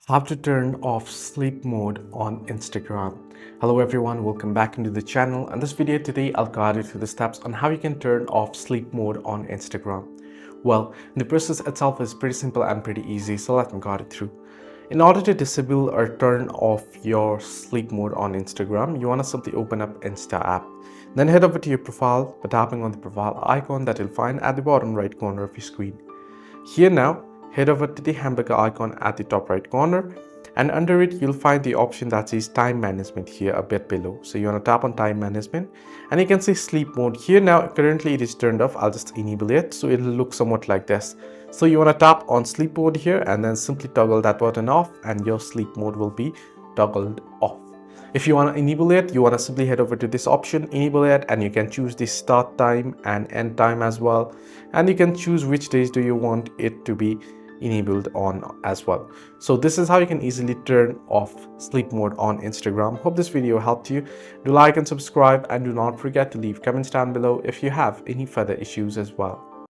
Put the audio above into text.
How to turn off sleep mode on Instagram. Hello everyone, welcome back into the channel. In this video today, I'll guide you through the steps on how you can turn off sleep mode on Instagram. Well, the process itself is pretty simple and pretty easy, so let me guide it through. In order to disable or turn off your sleep mode on Instagram, you want to simply open up Insta app. Then head over to your profile by tapping on the profile icon that you'll find at the bottom right corner of your screen. Here now, head over to the hamburger icon at the top right corner, and under it you'll find the option that says time management here a bit below. So you want to tap on time management and you can see sleep mode here. Now currently it is turned off. I'll just enable it so it'll look somewhat like this. So you want to tap on sleep mode here and then simply toggle that button off and your sleep mode will be toggled off. If you want to enable it, you want to simply head over to this option, enable it, and you can choose the start time and end time as well. And you can choose which days do you want it to be enabled on as well. So this is how you can easily turn off sleep mode on Instagram. Hope this video helped you. Do like and subscribe, and do not forget to leave comments down below if you have any further issues as well.